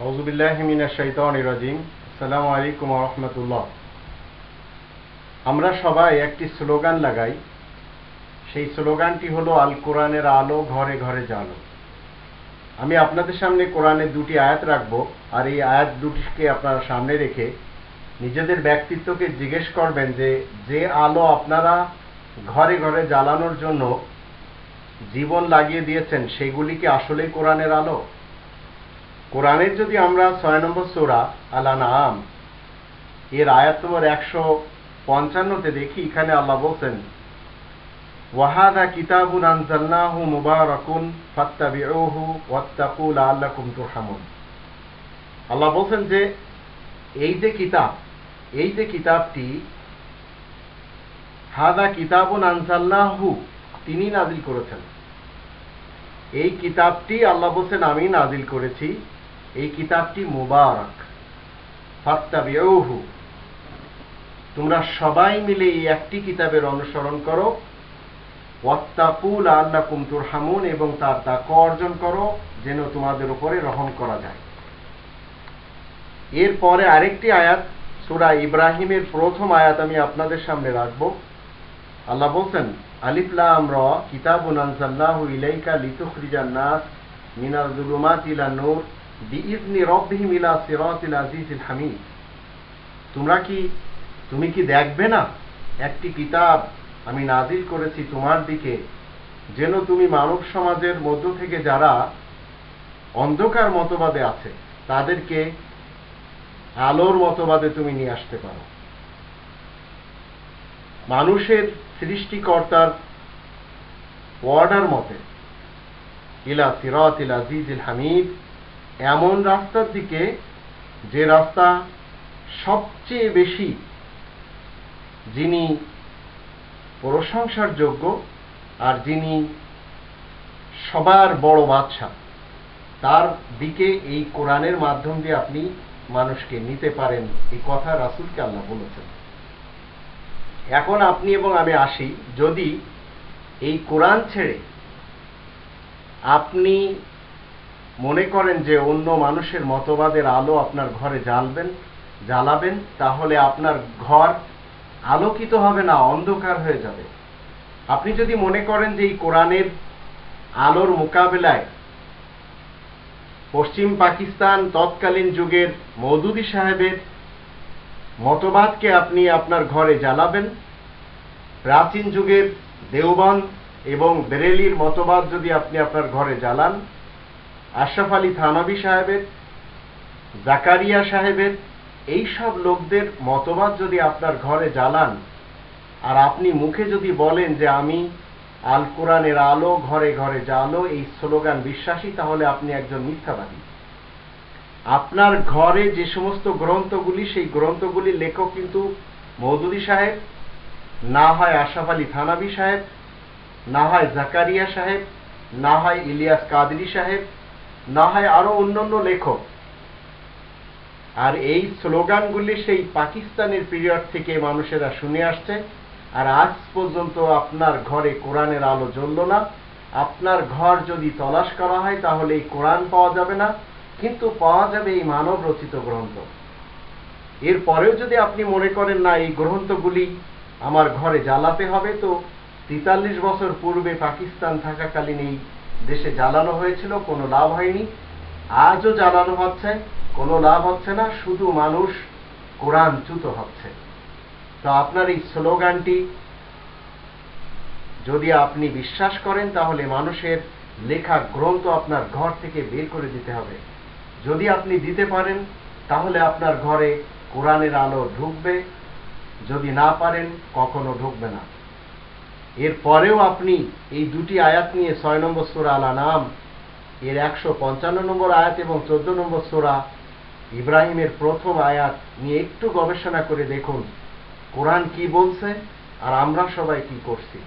আউযু বিল্লাহি মিনাশ শাইতানির রাজিম। আসসালামু আলাইকুম ওয়া রাহমাতুল্লাহ। আমরা সবাই একটি স্লোগান লাগাই। সেই স্লোগানটি হলো আল কোরআনের আলো ঘরে ঘরে জালো। আমি আপনাদের সামনে কোরআনের দুটি আয়াত রাখব, আর এই আয়াত দুটিকে আপনারা সামনে রেখে নিজেদের ব্যক্তিত্বকে জিজ্ঞেস করবেন যে আলো আপনারা ঘরে ঘরে জ্বালানোর জন্য জীবন লাগিয়ে দিয়েছেন সেগুলি কি আসলেই কোরআনের আলো? কোরআনের যদি আমরা ৬ নম্বর সূরা আল আনআম এর আয়াত নম্বর ১৫৫তে দেখি, এখানে আল্লাহ বলছেন, ওয়াহাদা কিতাবুন আনজালনাহু মুবারাকুন ফাত্তাবিউহু ওয়াত্তাকু লাআল্লাকুম তুরহামুন। আল্লাহ বলছেন যে এই যে কিতাবটি, হাদা কিতাবুন আনজালনাহু, তিনি নাজিল করেছেন। এই কিতাবটি আল্লাহ বলছেন আমি নাজিল করেছি। এই কিতাবটি মুবারক, ফাত্তাবিউহু, তোমরা সবাই মিলে এই একটি কিতাবের অনুসরণ করো, ওয়াত্তাকু লাআল্লাকুম তুরহামুন, এবং তার তাকওয়া অর্জন করো যেন তোমাদের উপরে রহম করা যায়। এরপরে আরেকটি আয়াত সূরা ইব্রাহিমের প্রথম আয়াত আমি আপনাদের সামনে রাখব। আল্লাহ বলছেন, আলিফ লাম রা কিতাবুন আনজালনাহু ইলাইকা লিতুখরিজান নাস মিনাজ যুলুমাতি ইলান নূর বিইذনি রাব্বিহিম ইলা সিরাতিল আজিজিল হামিদ। তুমি কি দেখবে না একটি কিতাব আমি নাজিল করেছি তোমার দিকে, যেন তুমি মানব সমাজের মধ্য থেকে যারা অন্ধকার মতবাদে আছে তাদেরকে আলোর মতবাদে তুমি নিয়ে আসতে পারো। মানুষের সৃষ্টিকর্তার অর্ডার মতে ইলা সিরাতিল আজিজিল হামিদ, এমন রাস্তার দিকে যে রাস্তা সবচেয়ে বেশি, যিনি প্রশংসার যোগ্য আর যিনি সবার বড় বাদশা, তার দিকে এই কোরআনের মাধ্যম দিয়ে আপনি মানুষকে নিতে পারেন। এই কথা রাসূলকে আল্লাহ বলেছেন। এখন আপনি এবং আমি আসি, যদি এই কোরআন ছেড়ে আপনি মনে করেন যে অন্য মানুষের মতবাদের আলো আপনার ঘরে জ্বালাবেন, তাহলে আপনার ঘর আলোকিত হবে না, অন্ধকার হয়ে যাবে। আপনি যদি মনে করেন যে এই কোরআনের আলোর মোকাবেলায় পশ্চিম পাকিস্তান তৎকালীন যুগের মওদুদী সাহেবের মতবাদকে আপনি আপনার ঘরে জ্বালাবেন, প্রাচীন যুগের দেওবন্দ এবং বেরেলির মতবাদ যদি আপনি আপনার ঘরে জ্বালান, আশরাফ আলী থানভী সাহেবের, জাকারিয়া সাহেবের, এই সব লোকদের মতবাদ যদি আপনার ঘরে জ্বালান, আর আপনি মুখে যদি বলেন যে আমি আল কোরআনের আলো ঘরে ঘরে জ্বালো, এই স্লোগান বিশ্বাসী, তাহলে আপনি একজন মিথ্যাবাদী। আপনার ঘরে যে সমস্ত গ্রন্থগুলি, সেই গ্রন্থগুলির লেখক কিন্তু মওদুদী সাহেব, না হয় আশরাফ আলী থানভী সাহেব, না হয় জাকারিয়া সাহেব, না হয় ইলিয়াস কাদরি সাহেব, না হয় আরো অন্যান্য লেখক। আর এই স্লোগানগুলি সেই পাকিস্তানের পিরিয়ড থেকে মানুষেরা শুনে আসছে, আর আজ পর্যন্ত আপনার ঘরে কোরআনের আলো জ্বলল না। আপনার ঘর যদি তলাশ করা হয় তাহলে এই কোরআন পাওয়া যাবে না, কিন্তু পাওয়া যাবে এই মানব রচিত গ্রন্থ। এরপরেও যদি আপনি মনে করেন না এই গ্রন্থগুলি আমার ঘরে জ্বালাতে হবে, তো ৪৩ বছর পূর্বে পাকিস্তান থাকাকালীন এই দেশে জ্বালানো হয়েছিল, কোনো লাভ হয়নি। আজও জ্বালানো হচ্ছে, কোনো লাভ হচ্ছে না, শুধু মানুষ কোরআনচ্যুত হচ্ছে। তো আপনার এই স্লোগানটি যদি আপনি বিশ্বাস করেন, তাহলে মানুষের লেখা গ্রন্থ আপনার ঘর থেকে বের করে দিতে হবে। যদি আপনি দিতে পারেন তাহলে আপনার ঘরে কোরআনের আলো ঢুকবে, যদি না পারেন কখনো ঢুকবে না। এরপরেও আপনি এই দুটি আয়াত নিয়ে ৬ নম্বর সূরা আল আনআম এর ১৫৫ নম্বর আয়াত এবং ১৪ নম্বর সূরা ইব্রাহিমের প্রথম আয়াত নিয়ে একটু গবেষণা করে দেখুন কোরআন কি বলছে আর আমরা সবাই কি করছি।